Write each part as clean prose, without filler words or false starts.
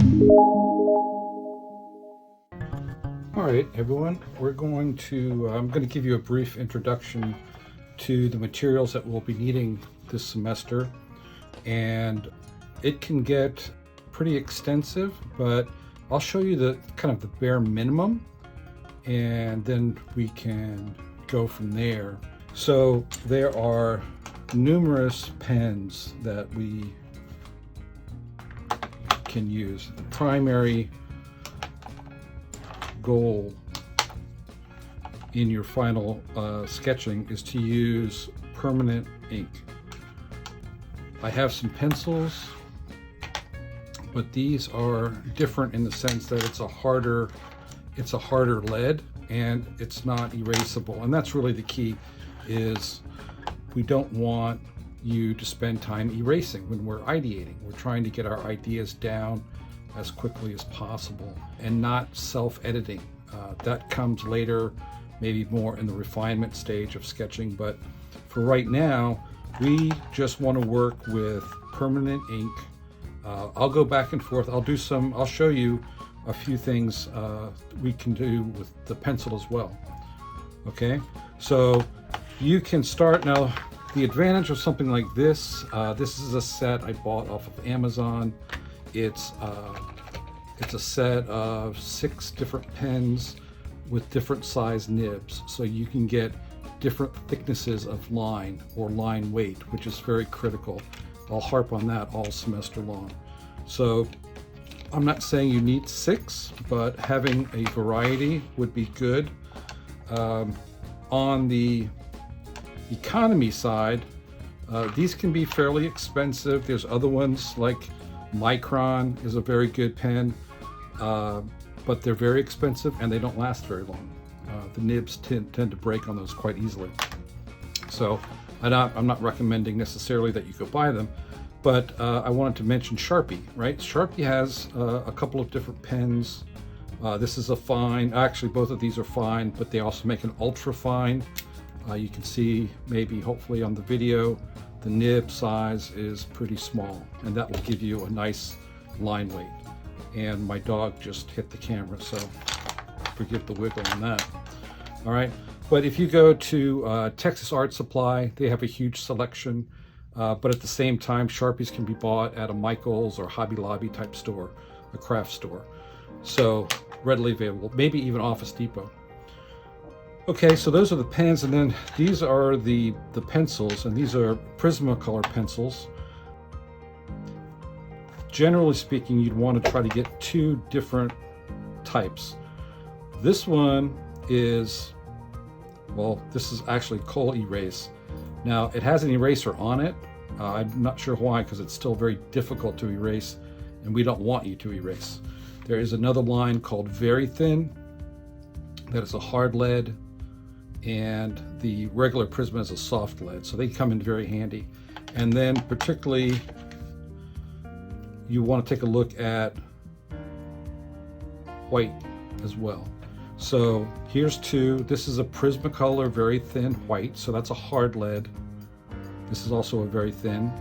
All right, everyone, I'm going to give you a brief introduction to the materials that we'll be needing this semester. And it can get pretty extensive, but I'll show you the kind of the bare minimum, and then we can go from there. So there are numerous pens that we can use. The primary goal in your final sketching is to use permanent ink. I have some pencils, but these are different in the sense that it's a harder lead and it's not erasable. And that's really the key, is we don't want you to spend time erasing when we're ideating. We're trying to get our ideas down as quickly as possible and not self-editing. That comes later, maybe more in the refinement stage of sketching, but for right now, we just want to work with permanent ink. I'll go back and forth. I'll show you a few things we can do with the pencil as well. Okay, so you can start now. The advantage of something like this, this is a set I bought off of Amazon. It's a set of 6 different pens with different size nibs, so you can get different thicknesses of line or line weight, which is very critical. I'll harp on that all semester long. So I'm not saying you need 6, but having a variety would be good. On the economy side, these can be fairly expensive. There's other ones like Micron is a very good pen, but they're very expensive and they don't last very long. The nibs tend to break on those quite easily. So I'm not recommending necessarily that you go buy them, but I wanted to mention Sharpie, right? Sharpie has a couple of different pens. This is a fine, actually both of these are fine, but they also make an ultra fine. You can see maybe hopefully on the video, the nib size is pretty small, and that will give you a nice line weight. And my dog just hit the camera, so forgive the wiggle on that. All right, but if you go to Texas Art Supply, they have a huge selection, but at the same time, Sharpies can be bought at a Michael's or Hobby Lobby type store, a craft store. So readily available, maybe even Office Depot. Okay, so those are the pens, and then these are the pencils, and these are Prismacolor pencils. Generally speaking, you'd want to try to get 2 different types. This one is, well, this is actually Kohl Erase. Now, it has an eraser on it. I'm not sure why, because it's still very difficult to erase, and we don't want you to erase. There is another line called Very Thin that is a hard lead, and the regular Prisma is a soft lead, so they come in very handy. And then particularly, you want to take a look at white as well. So here's 2. This is a Prismacolor very thin white, so that's a hard lead. This is also a very thin.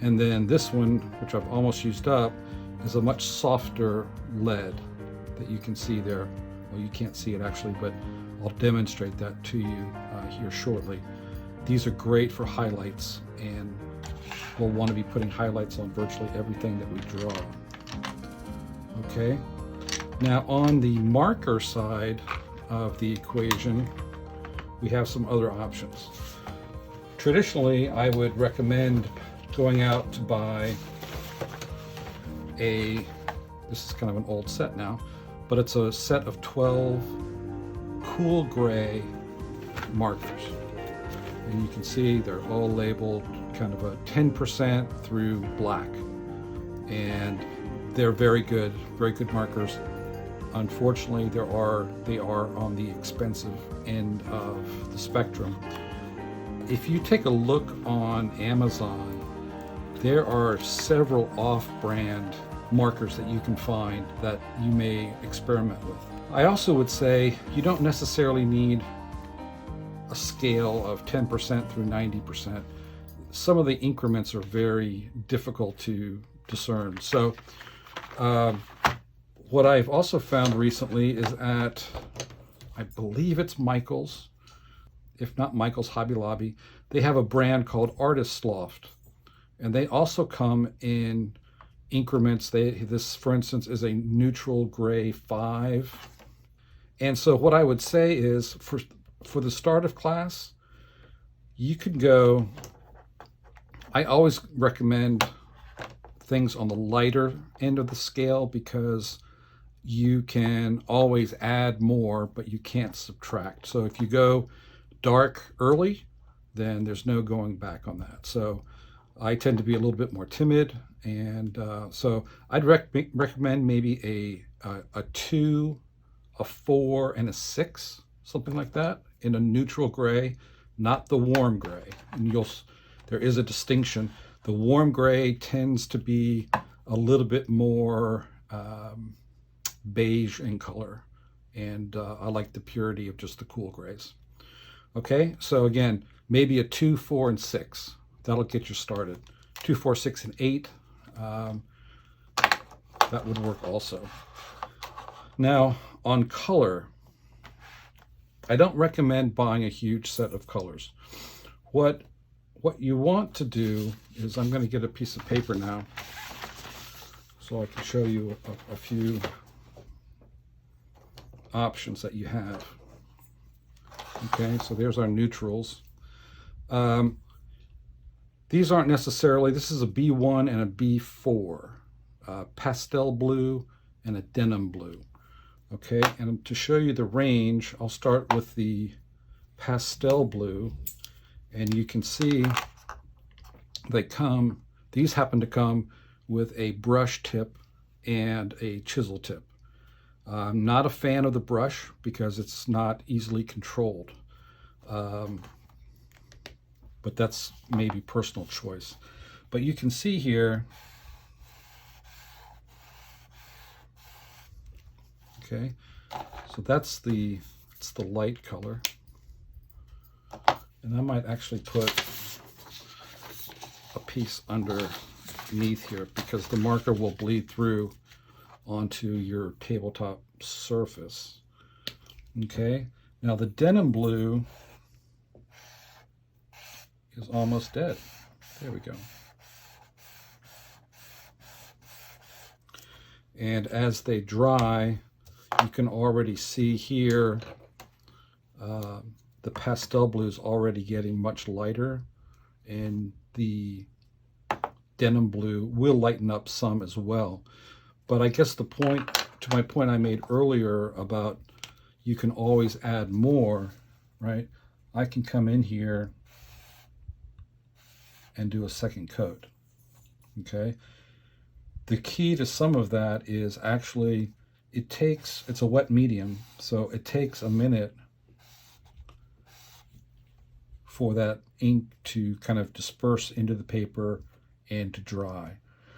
And then this one, which I've almost used up, is a much softer lead that you can see there. Well, you can't see it actually, but I'll demonstrate that to you here shortly. These are great for highlights, and we'll want to be putting highlights on virtually everything that we draw. Okay, now on the marker side of the equation, we have some other options. Traditionally, I would recommend going out to buy this is kind of an old set now, but it's a set of 12 cool gray markers. And you can see they're all labeled kind of a 10% through black. And they're very good markers. Unfortunately, they are on the expensive end of the spectrum. If you take a look on Amazon, there are several off-brand markers that you can find that you may experiment with. I also would say you don't necessarily need a scale of 10% through 90%. Some of the increments are very difficult to discern. So What I've also found recently is at, I believe it's Michael's, if not Michael's, Hobby Lobby, they have a brand called Artist Loft, and they also come in increments. This, for instance, is a neutral gray 5. And so what I would say is for the start of class, you could go, I always recommend things on the lighter end of the scale because you can always add more, but you can't subtract. So if you go dark early, then there's no going back on that. So I tend to be a little bit more timid, and so I'd recommend maybe a 2, a 4, and a 6, something like that, in a neutral gray, not the warm gray. And there is a distinction. The warm gray tends to be a little bit more beige in color, and I like the purity of just the cool grays. Okay, so again, maybe a 2, 4, and 6. That'll get you started. 2, 4, 6, and 8. That would work also. Now, on color, I don't recommend buying a huge set of colors. What you want to do is, I'm going to get a piece of paper now so I can show you a few options that you have. Okay, so there's our neutrals. These aren't necessarily, this is a B1 and a B4, pastel blue and a denim blue. Okay, and to show you the range, I'll start with the pastel blue, and you can see these happen to come with a brush tip and a chisel tip. I'm not a fan of the brush because it's not easily controlled. But that's maybe personal choice. But you can see here, okay, so that's the light color. And I might actually put a piece underneath here because the marker will bleed through onto your tabletop surface. Okay, now the denim blue is almost dead. There we go. And as they dry, you can already see here the pastel blue is already getting much lighter, and the denim blue will lighten up some as well. But I guess to my point I made earlier about you can always add more, right? I can come in here and do a second coat. Okay, the key to some of that is actually it's a wet medium, so it takes a minute for that ink to kind of disperse into the paper and to dry.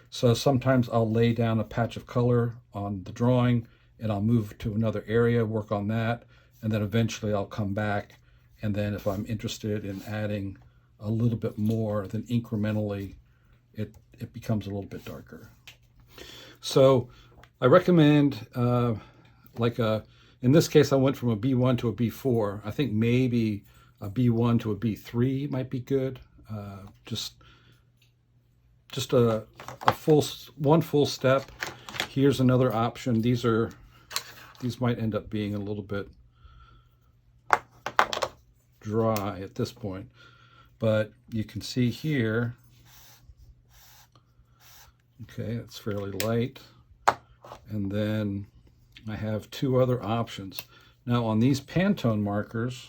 So sometimes I'll lay down a patch of color on the drawing and I'll move to another area, work on that, and then eventually I'll come back, and then if I'm interested in adding a little bit more, then incrementally it becomes a little bit darker. So I recommend in this case I went from a B1 to a B4. I think maybe a B1 to a B3 might be good. Just one full step. Here's another option. These might end up being a little bit dry at this point, but you can see here, okay, it's fairly light. And then I have two other options. Now on these Pantone markers,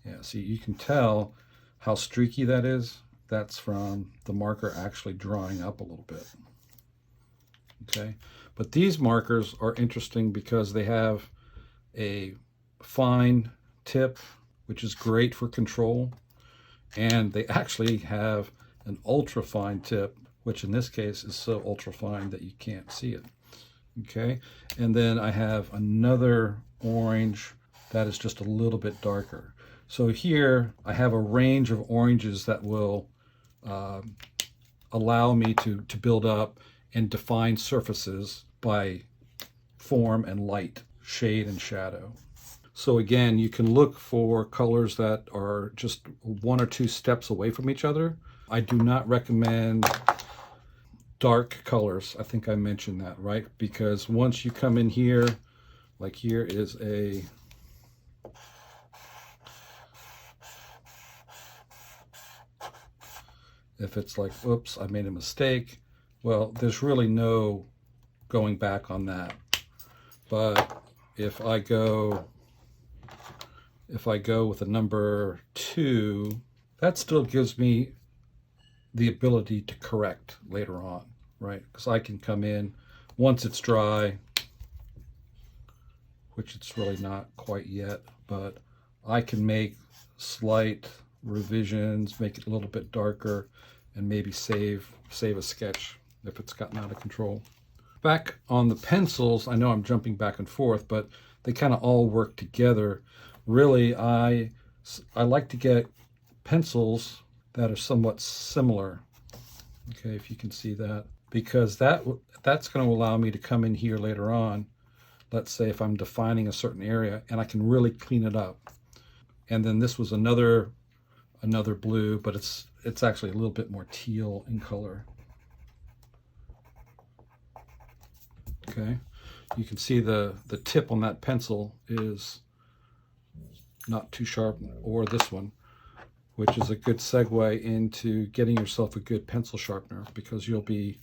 yeah, see, you can tell how streaky that is. That's from the marker actually drying up a little bit. Okay, but these markers are interesting because they have a fine tip, which is great for control, and they actually have an ultra fine tip, which in this case is so ultra fine that you can't see it. Okay, and then I have another orange that is just a little bit darker. So here I have a range of oranges that will allow me to build up and define surfaces by form and light, shade and shadow. So again, you can look for colors that are just 1 or 2 steps away from each other. I do not recommend dark colors. I think I mentioned that, right? Because once you come in here, like here is a if it's like, oops, I made a mistake, well, there's really no going back on that. But if I go with a number 2, that still gives me the ability to correct later on, right? Because I can come in once it's dry, which it's really not quite yet, but I can make slight revisions, make it a little bit darker, and maybe save a sketch if it's gotten out of control. Back on the pencils, I know I'm jumping back and forth, but they kind of all work together. Really, I like to get pencils that are somewhat similar. Okay, if you can see that, because that's going to allow me to come in here later on. Let's say if I'm defining a certain area, and I can really clean it up. And then this was another blue, but it's actually a little bit more teal in color. Okay, you can see the tip on that pencil is not too sharp, or this one, which is a good segue into getting yourself a good pencil sharpener, because you'll be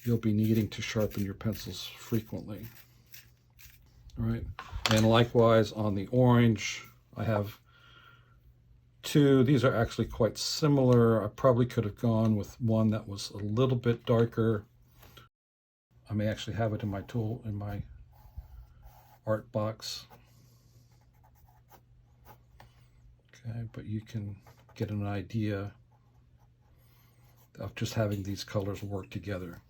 needing to sharpen your pencils frequently. All right, and likewise on the orange, I have 2. These are actually quite similar. I probably could have gone with one that was a little bit darker. I may actually have it in my art box. Okay, but you can get an idea of just having these colors work together.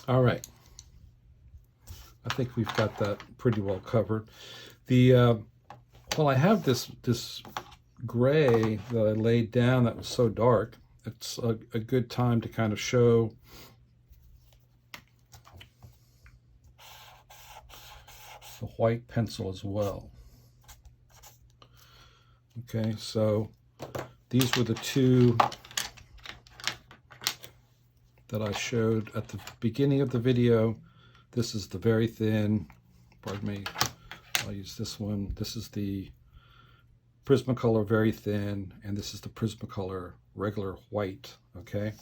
All right, I think we've got that pretty well covered. Well, I have this gray that I laid down that was so dark. It's a good time to kind of show the white pencil as well. Okay, so these were the 2 that I showed at the beginning of the video. This is the very thin, pardon me, I'll use this one. This is the Prismacolor very thin, and this is the Prismacolor regular white, okay?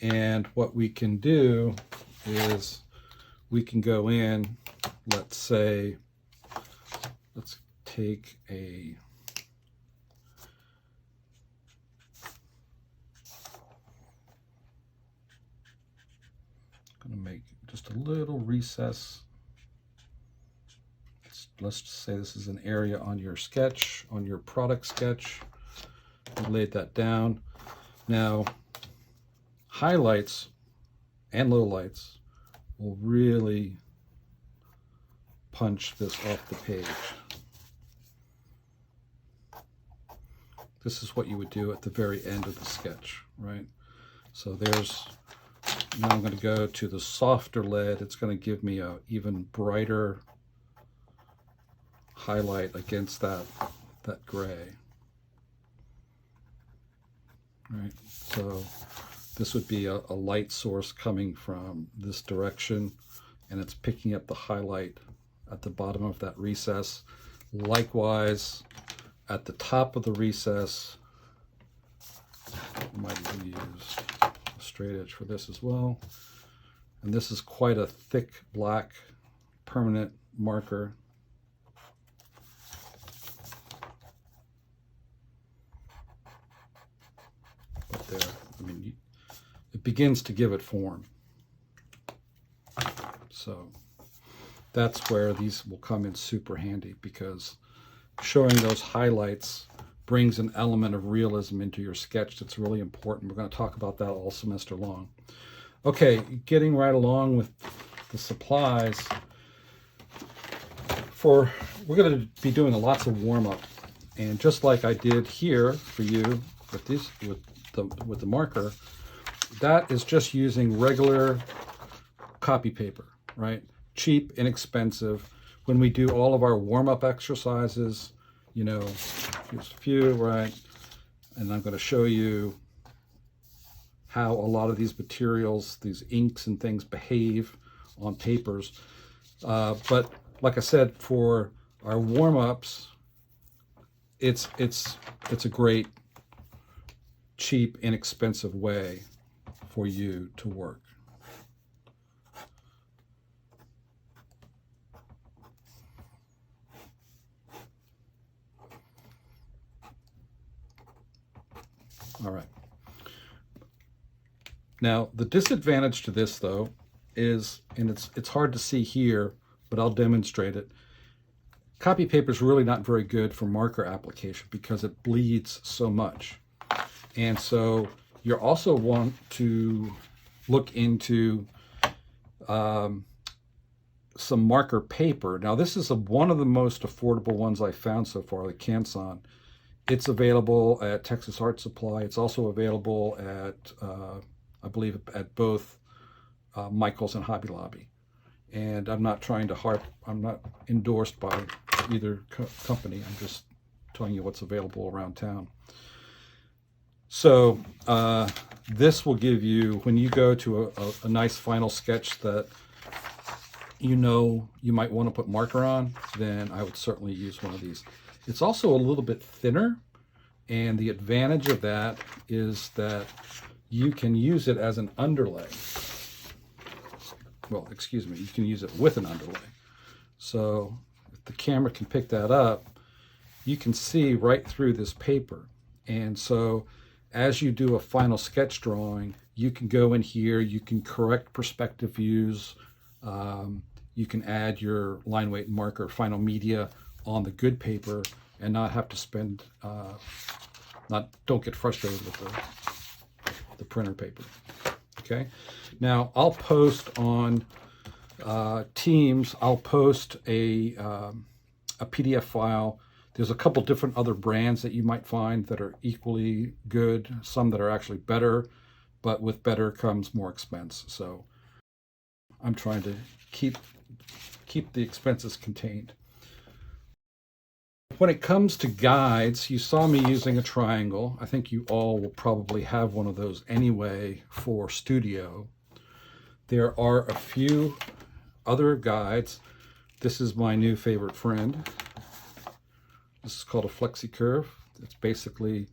And what we can do is we can go in, let's say, let's take a going to make just a little recess. Let's just say this is an area on your sketch, on your product sketch. You laid that down. Now, highlights and lowlights will really punch this off the page. This is what you would do at the very end of the sketch, right? So there's, now I'm going to go to the softer lead. It's going to give me a even brighter highlight against that gray. Right, so this would be a light source coming from this direction, and it's picking up the highlight at the bottom of that recess. Likewise, at the top of the recess, I might even use a straight edge for this as well. And this is quite a thick black permanent marker. But there, I mean, it begins to give it form. So that's where these will come in super handy, because showing those highlights brings an element of realism into your sketch that's really important. We're going to talk about that all semester long. Okay, getting right along with the supplies. we're going to be doing lots of warm-up, and just like I did here for you with these with the marker, that is just using regular copy paper, right? Cheap, inexpensive. When we do all of our warm-up exercises, you know, here's a few, right? And I'm going to show you how a lot of these materials, these inks and things behave on papers. But like I said, for our warm-ups, it's a great, cheap, inexpensive way for you to work. All right. Now, the disadvantage to this, though, is, and it's hard to see here, but I'll demonstrate it. Copy paper is really not very good for marker application because it bleeds so much. And so you also want to look into some marker paper. Now, this is one of the most affordable ones I found so far, the Canson. It's available at Texas Art Supply. It's also available at, I believe, at both Michael's and Hobby Lobby. And I'm not trying to I'm not endorsed by either company. I'm just telling you what's available around town. So this will give you, when you go to a nice final sketch that you know you might want to put marker on, then I would certainly use one of these. It's also a little bit thinner, and the advantage of that is that you can use it as an underlay. Well, excuse me, you can use it with an underlay. So if the camera can pick that up, you can see right through this paper. And so as you do a final sketch drawing, you can go in here, you can correct perspective views, you can add your line weight marker, final media on the good paper and not have to spend, don't get frustrated with the printer paper. Okay, now I'll post on Teams, I'll post a PDF file. There's a couple different other brands that you might find that are equally good, some that are actually better, but with better comes more expense. So I'm trying to keep the expenses contained. When it comes to guides, you saw me using a triangle. I think you all will probably have one of those anyway for studio. There are a few other guides. This is my new favorite friend. This is called a flexi curve. It's basically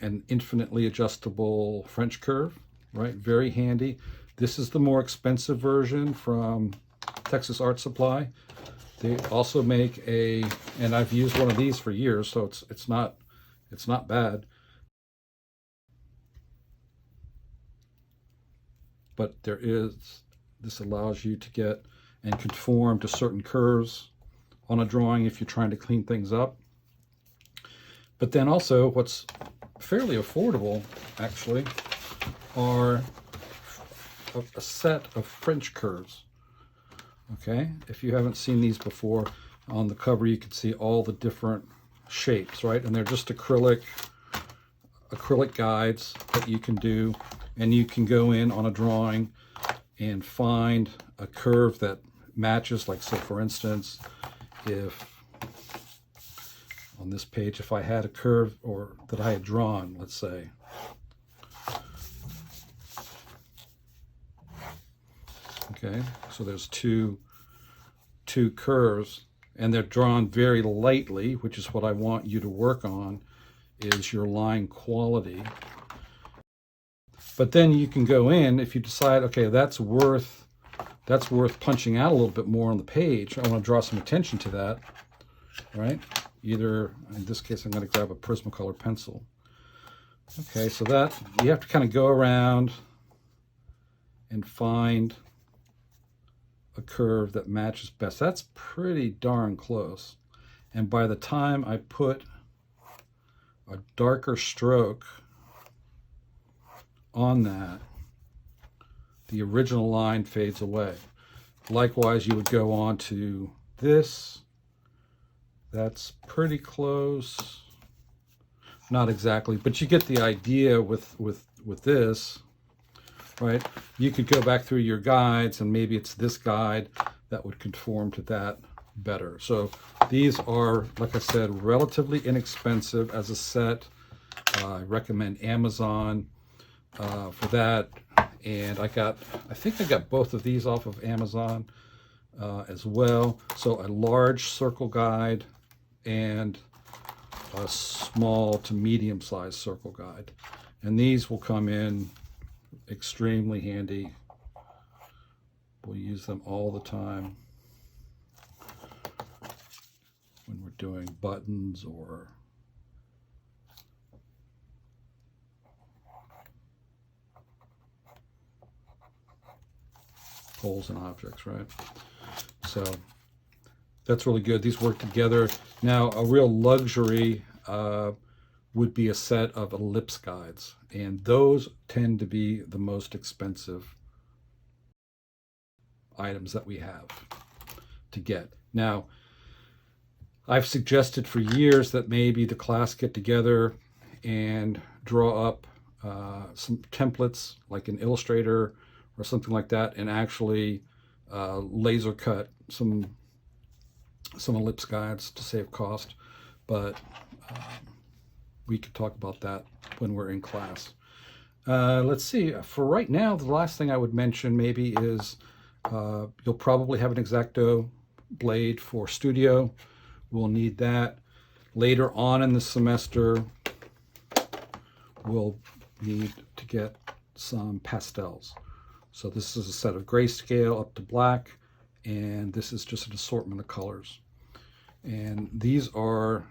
an infinitely adjustable French curve, right? Very handy. This is the more expensive version from Texas Art Supply. They also make and I've used one of these for years, so it's not bad. But this allows you to get and conform to certain curves on a drawing if you're trying to clean things up. But then also what's fairly affordable actually are a set of French curves. Okay, if you haven't seen these before, on the cover you can see all the different shapes, right? And they're just acrylic guides that you can do, and you can go in on a drawing and find a curve that matches. Like, so for instance, if on this page, if I had a curve or that I had drawn, let's say, okay, so there's two curves, and they're drawn very lightly, which is what I want you to work on, is your line quality. But then you can go in, if you decide, okay, that's worth punching out a little bit more on the page. I want to draw some attention to that, right? Either, in this case, I'm going to grab a Prismacolor pencil. Okay, so that, you have to kind of go around and find a curve that matches best. That's pretty darn close. And by the time I put a darker stroke on that, the original line fades away. Likewise, you would go on to this That's pretty close. Not exactly, but you get the idea with this, right? You could go back through your guides, and maybe it's this guide that would conform to that better. So these are, like I said, relatively inexpensive as a set. I recommend Amazon for that. And I think I got both of these off of Amazon as well. So a large circle guide and a small to medium sized circle guide. And these will come in extremely handy. We'll use them all the time when we're doing buttons or holes in objects, right? So that's really good. These work together. Now, a real luxury would be a set of ellipse guides, and those tend to be the most expensive items that we have to get. Now, I've suggested for years that maybe the class get together and draw up some templates like in Illustrator or something like that, and actually laser cut some ellipse guides to save cost. But we could talk about that when we're in class. Let's see, for right now, the last thing I would mention maybe is you'll probably have an X-Acto blade for studio. We'll need that. Later on in the semester, we'll need to get some pastels. So this is a set of grayscale up to black, and this is just an assortment of colors. And these are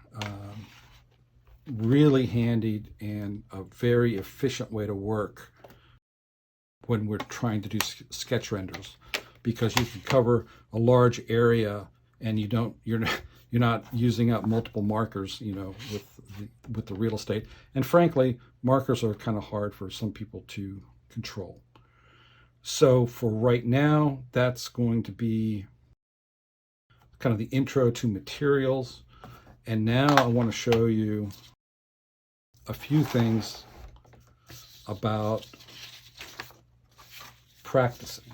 really handy and a very efficient way to work when we're trying to do sketch renders, because you can cover a large area and you're not using up multiple markers, you know, with the real estate. And frankly, markers are kind of hard for some people to control. So for right now, that's going to be kind of the intro to materials. And now I want to show you a few things about practicing.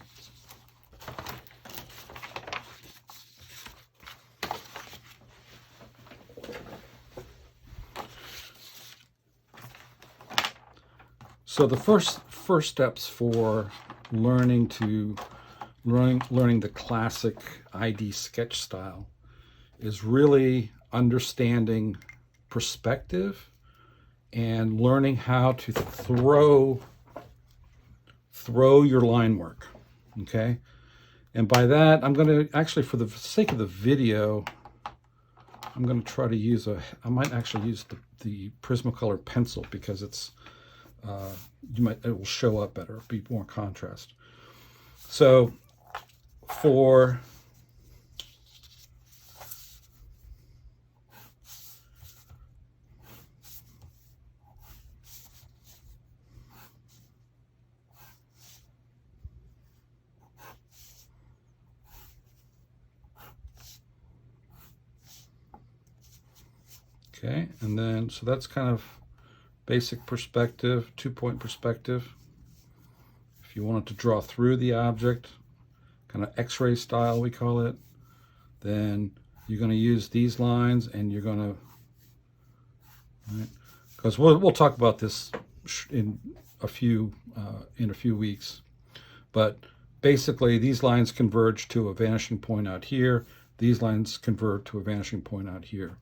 So the first steps for learning the classic ID sketch style is really understanding perspective and learning how to throw your line work, okay? And by that, I'm going to actually, for the sake of the video, I'm going to try to use I might actually use the Prismacolor pencil, because it's it will show up better, be more contrast. So for okay, and then so that's kind of basic perspective, 2-point perspective. If you wanted to draw through the object, kind of X-ray style we call it, then you're going to use these lines, and you're going to, right, because we'll talk about this in a few weeks. But basically, these lines converge to a vanishing point out here. These lines convert to a vanishing point out here.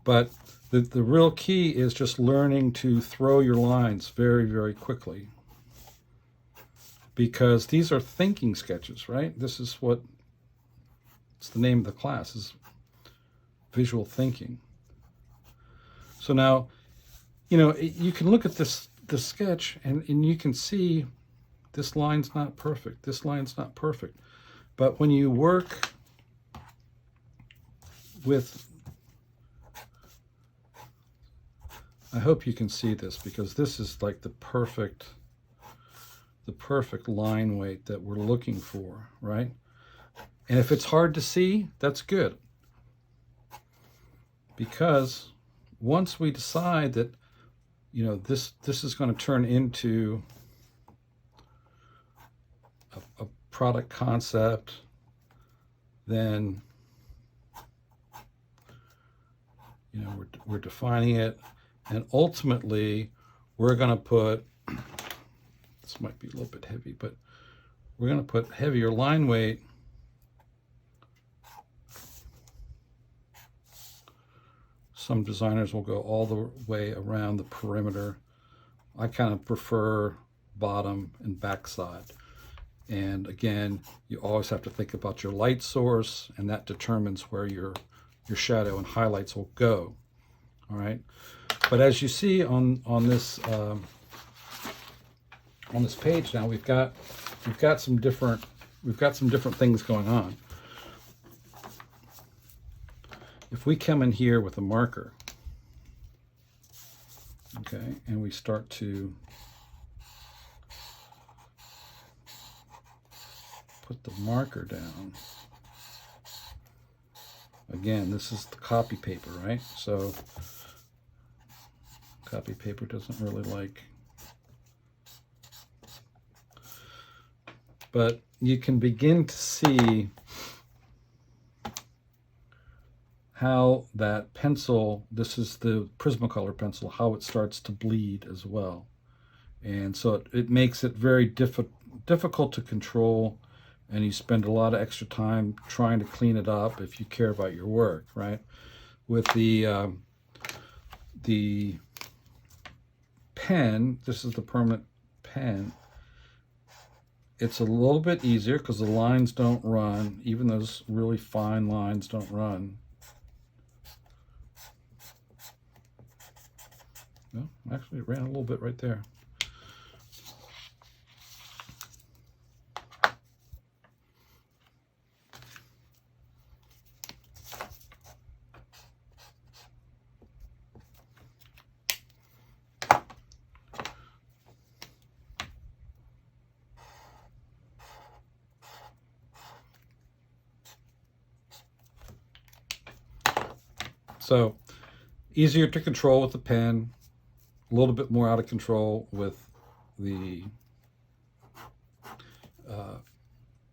But the real key is just learning to throw your lines very, very quickly, because these are thinking sketches, right? This is it's the name of the class, is visual thinking. So now, you know, you can look at this sketch and you can see this line's not perfect. This line's not perfect. But when you work with, I hope you can see this, because this is like the perfect line weight that we're looking for, right? And if it's hard to see, that's good. because once we decide that, you know, this is going to turn into a product concept, then, you know, we're defining it, and ultimately we're going to put, this might be a little bit heavy, but we're going to put heavier line weight Some designers will go all the way around the perimeter. I kind of prefer bottom and backside. And again, you always have to think about your light source, and that determines where your shadow and highlights will go. All right. But as you see on this page now, we've got some different things going on. If we come in here with a marker, okay, and we start to put the marker down, again, this is the copy paper, right? So copy paper doesn't really like, but you can begin to see how that pencil, this is the Prismacolor pencil, how it starts to bleed as well. And so it makes it very difficult to control, and you spend a lot of extra time trying to clean it up if you care about your work, right? With the pen, this is the permanent pen, it's a little bit easier because the lines don't run, even those really fine lines don't run. No, actually it ran a little bit right there. So easier to control with the pen, a little bit more out of control with the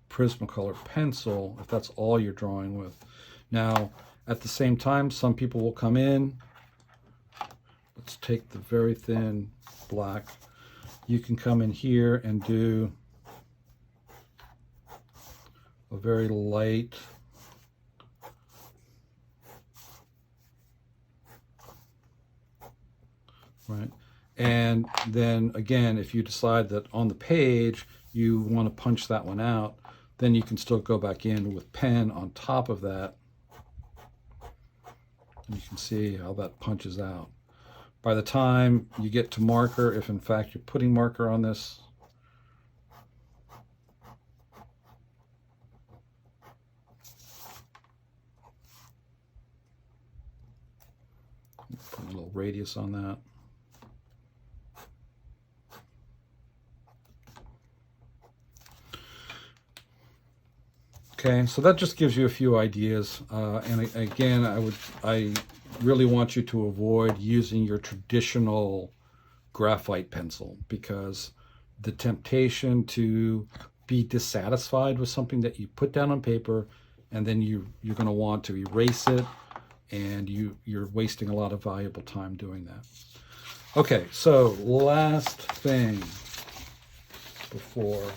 Prismacolor pencil, if that's all you're drawing with. Now, at the same time, some people will come in. Let's take the very thin black. You can come in here and do a very light right? And then again, if you decide that on the page you want to punch that one out, then you can still go back in with pen on top of that. And you can see how that punches out. By the time you get to marker, if in fact you're putting marker on this, put a little radius on that. Okay, so that just gives you a few ideas, and again, I really want you to avoid using your traditional graphite pencil, because the temptation to be dissatisfied with something that you put down on paper, and then you're going to want to erase it, and you're wasting a lot of valuable time doing that. Okay, so last thing before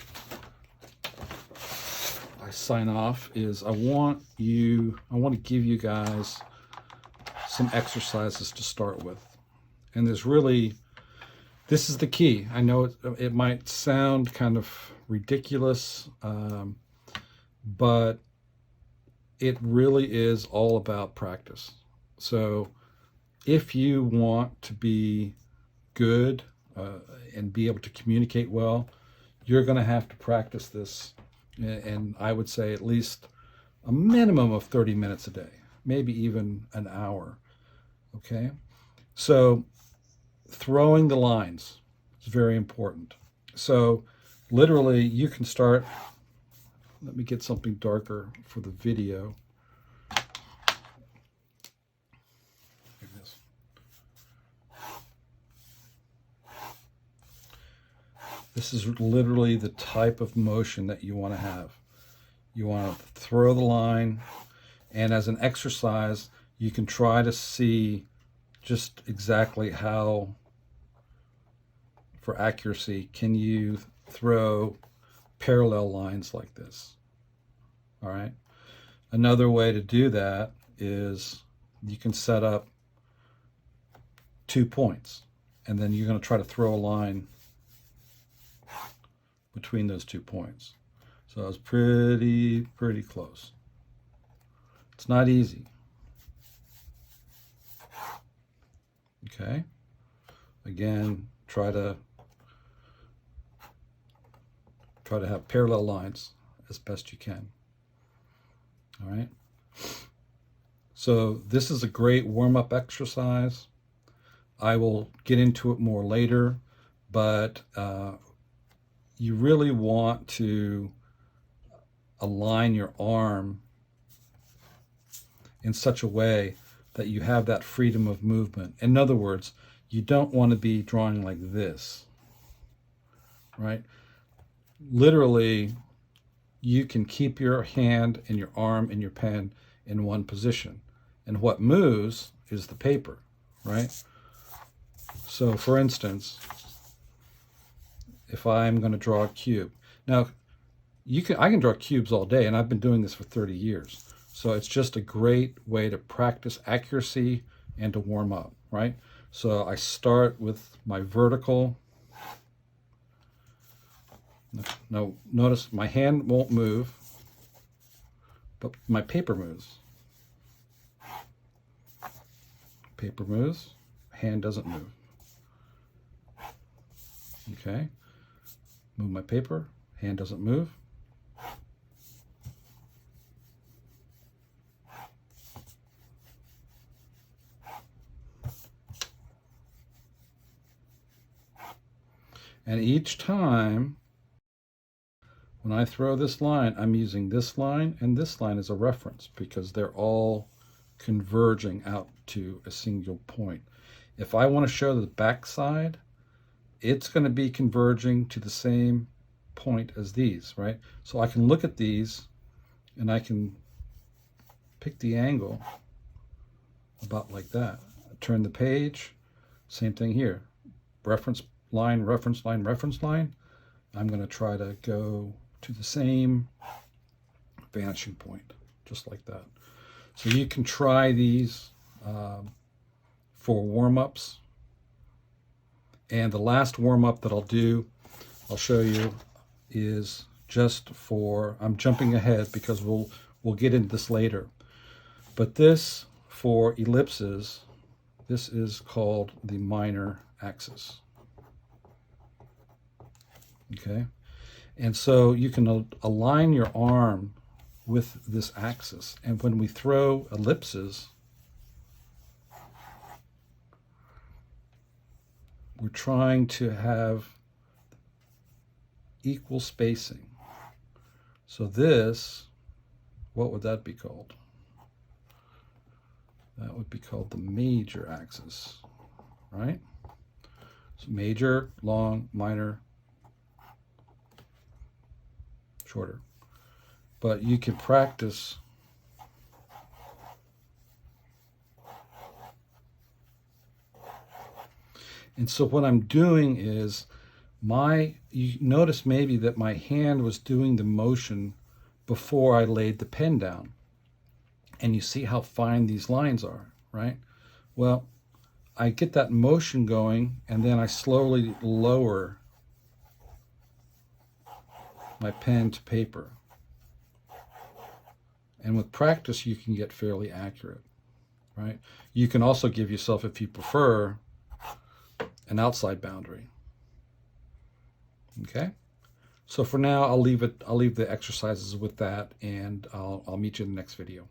I sign off is I want to give you guys some exercises to start with. And this is the key. I know it might sound kind of ridiculous, but it really is all about practice. So if you want to be good and be able to communicate well, you're going to have to practice this. And I would say at least a minimum of 30 minutes a day, maybe even an hour. Okay, so throwing the lines is very important. So literally you can start, let me get something darker for the video. This is literally the type of motion that you want to have. You want to throw the line, and as an exercise, you can try to see just exactly how, for accuracy, can you throw parallel lines like this. All right. Another way to do that is you can set up 2 points, and then you're going to try to throw a line between those 2 points. So it's pretty close. It's not easy. Okay. Again, try to have parallel lines as best you can. All right. So this is a great warm-up exercise. I will get into it more later, but you really want to align your arm in such a way that you have that freedom of movement. In other words, you don't want to be drawing like this, right? Literally, you can keep your hand and your arm and your pen in one position, and what moves is the paper, right? So for instance, if I'm going to draw a cube, now I can draw cubes all day, and I've been doing this for 30 years. So it's just a great way to practice accuracy and to warm up, right? So I start with my vertical. Now notice my hand won't move, but my paper moves. Paper moves, hand doesn't move. Okay, move my paper, hand doesn't move. And each time when I throw this line, I'm using this line and this line as a reference because they're all converging out to a single point. If I want to show the back side, it's going to be converging to the same point as these, right? So I can look at these and I can pick the angle about like that. Turn the page, same thing here. Reference line, reference line, reference line. I'm going to try to go to the same vanishing point, just like that. So you can try these for warm-ups. And the last warm-up that I'll show you, is just for, I'm jumping ahead because we'll get into this later. But this, for ellipses, this is called the minor axis. Okay, and so you can align your arm with this axis, and when we throw ellipses, we're trying to have equal spacing. So this, what would that be called? That would be called the major axis, right? So major, long, minor, shorter. But you can practice and so what I'm doing is you notice maybe that my hand was doing the motion before I laid the pen down. And you see how fine these lines are, right? Well, I get that motion going and then I slowly lower my pen to paper. And with practice, you can get fairly accurate, right? You can also give yourself, if you prefer, an outside boundary. Okay? So for now, I'll leave the exercises with that, and I'll meet you in the next video.